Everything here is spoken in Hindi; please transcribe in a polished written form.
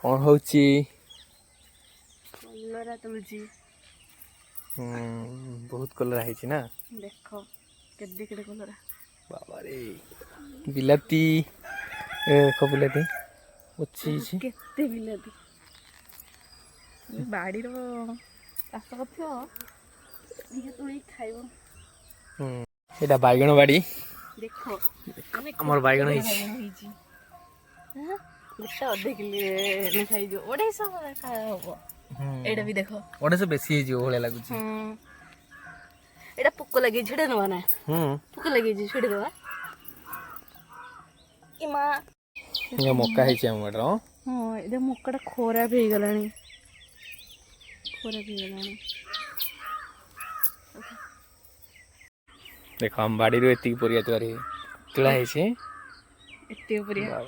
कौन होची कलरा तुलसी बहुत कलर है ना देख केदे केड़े कलरा बाबा रे बिलाती देखो बिलाती अच्छी केते बिलाती बाड़ी चाष कर तुणी खाइब एटा बैगण बाड़ी देख आमर बैगण है गोटे अधे किलो खाई अढ़ाई हम एटा भी देख ओडे से बेसी है भाया लगुच एटा पोक लगे छिड़े नवा ना पोक लगे छिड़े दवा इमा ये मक्का है हमर हाँ ये मक्काटा खराब हो गलानी खराब हो गलानी देख हम बाड़ी रो एतिक परिया तोरी तुला है छे एते परिया